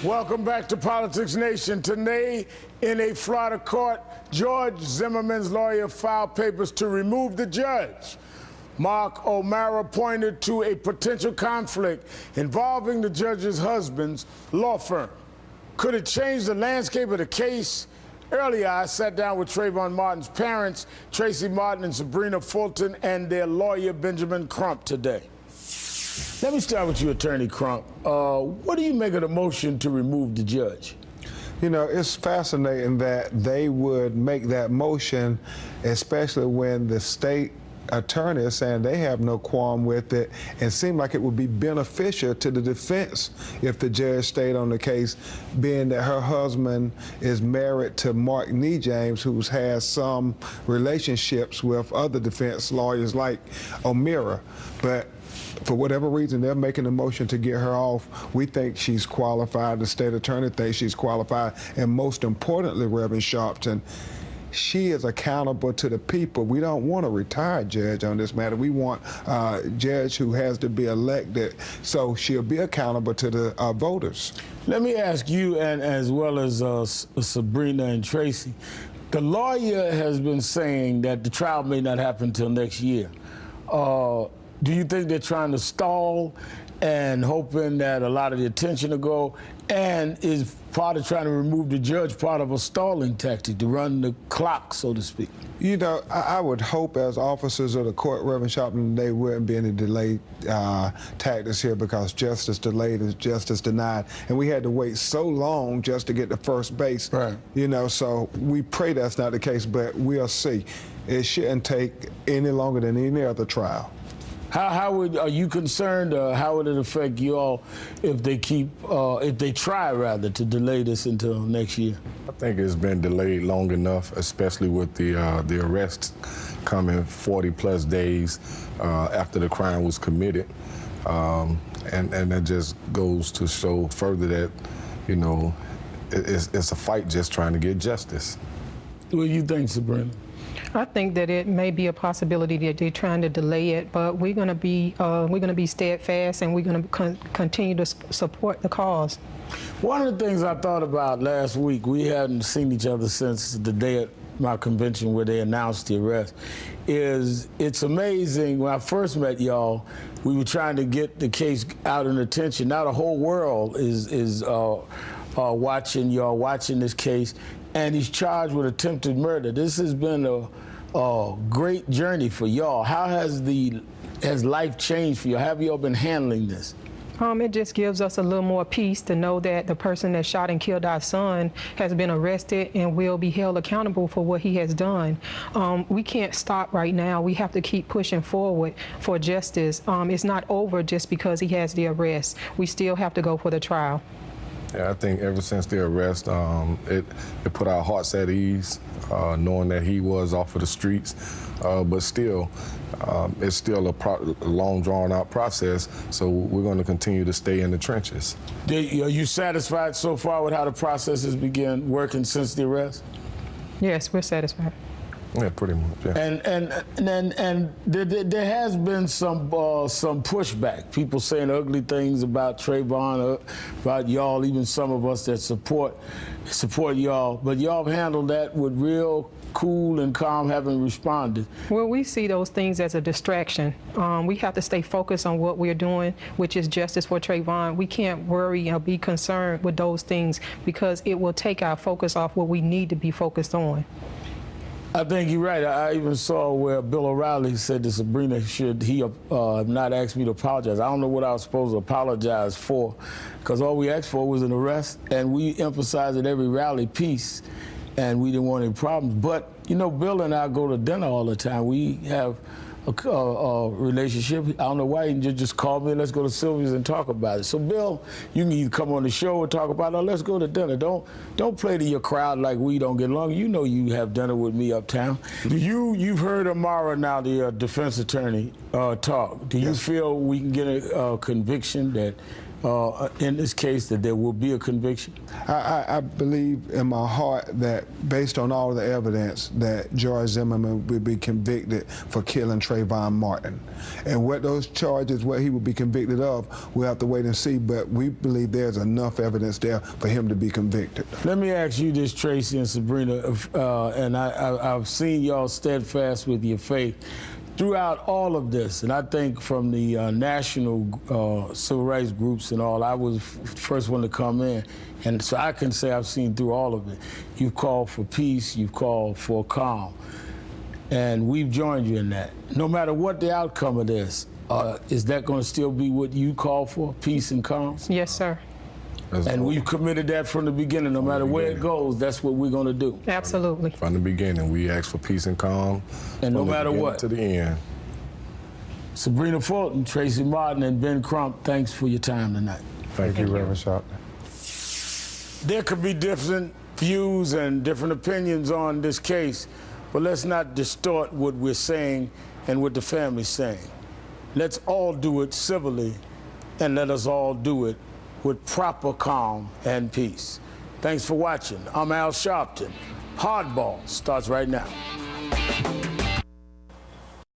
Welcome back to Politics Nation. Today, in a Florida court, George Zimmerman's lawyer filed papers to remove the judge. Mark O'Mara pointed to a potential conflict involving the judge's husband's law firm. Could it change the landscape of the case? Earlier, I sat down with Trayvon Martin's parents, Tracy Martin and Sabrina Fulton, and their lawyer, Benjamin Crump, today. Let me start with you, Attorney Crump. What do you make of the motion to remove the judge? You know, it's fascinating that they would make that motion, especially when the state attorney is saying they have no qualm with it, and seemed like it would be beneficial to the defense if the judge stayed on the case, being that her husband is married to Mark Nee James, who has some relationships with other defense lawyers like O'Mara. But for whatever reason, they're making a motion to get her off. We think she's qualified. The state attorney thinks she's qualified. And most importantly, Reverend Sharpton, she is accountable to the people. We don't want a retired judge on this matter. We want a judge who has to be elected, so she'll be accountable to the voters. Let me ask you, and as well as Sabrina and Tracy, the lawyer has been saying that the trial may not happen until next year. Do you think they're trying to stall and hoping that a lot of the attention will go? And is part of trying to remove the judge part of a stalling tactic to run the clock, so to speak? You know, I would hope as officers of the court, Reverend Sharpton, there wouldn't be any delay tactics here, because justice delayed is justice denied. And we had to wait so long just to get to first base. Right. You know, so we pray that's not the case, but we'll see. It shouldn't take any longer than any other trial. Are you concerned, how would it affect you all if they try rather to delay this until next year? I think it's been delayed long enough, especially with the arrests coming 40+ days after the crime was committed. And that just goes to show further that, you know, it's a fight just trying to get justice. What do you think, Sabrina? I think that it may be a possibility that they're trying to delay it, but we're going to be steadfast, and we're going to continue to support the cause. One of the things I thought about last week, we hadn't seen each other since the day at my convention where they announced the arrest, is it's amazing. When I first met y'all, we were trying to get the case out in attention. Now the whole world is watching y'all, watching this case, and he's charged with attempted murder. This has been a great journey for y'all. How has life changed for you? How have y'all been handling this? It just gives us a little more peace to know that the person that shot and killed our son has been arrested and will be held accountable for what he has done. We can't stop right now. We have to keep pushing forward for justice. It's not over just because he has the arrest. We still have to go for the trial. Yeah, I think ever since the arrest, it put our hearts at ease, knowing that he was off of the streets. But still, it's still a long, drawn-out process, so we're going to continue to stay in the trenches. Are you satisfied so far with how the process has begun working since the arrest? Yes, we're satisfied. Yeah, pretty much. Yeah. And there has been some pushback. People saying ugly things about Trayvon, about y'all, even some of us that support y'all. But y'all have handled that with real cool and calm, having responded. Well, we see those things as a distraction. We have to stay focused on what we're doing, which is justice for Trayvon. We can't worry or be concerned with those things, because it will take our focus off what we need to be focused on. I think you're right. I even saw where Bill O'Reilly said to Sabrina, should he have not asked me to apologize. I don't know what I was supposed to apologize for, because all we asked for was an arrest, and we emphasized at every rally peace, and we didn't want any problems. But, you know, Bill and I go to dinner all the time. We have a relationship. I don't know why he didn't just call me and let's go to Sylvia's and talk about it. So, Bill, you can either come on the show or talk about it, or let's go to dinner. Don't play to your crowd like we don't get along. You know you have dinner with me uptown. You've heard O'Mara now, the defense attorney, talk. Do you feel we can get a conviction that in this case that there will be a conviction? I believe in my heart that, based on all the evidence, that George Zimmerman will be convicted for killing Trayvon Martin. And what those charges, what he will be convicted of, we'll have to wait and see, but we believe there's enough evidence there for him to be convicted. Let me ask you this, Tracy and Sabrina, and I've seen y'all steadfast with your faith throughout all of this, and I think from the national civil rights groups and all, I was the first one to come in, and so I can say I've seen through all of it. You've called for peace, you've called for calm, and we've joined you in that. No matter what the outcome of this, is that going to still be what you call for, peace and calm? Yes, sir. And we've committed that from the beginning. No matter where it goes, that's what we're going to do. Absolutely. From the beginning, we asked for peace and calm. And no matter what. To the end. Sabrina Fulton, Tracy Martin, and Ben Crump, thanks for your time tonight. Thank you, Reverend Sharpton. There could be different views and different opinions on this case, but let's not distort what we're saying and what the family's saying. Let's all do it civilly, and let us all do it with proper calm and peace. Thanks for watching. I'm Al Sharpton. Hardball starts right now.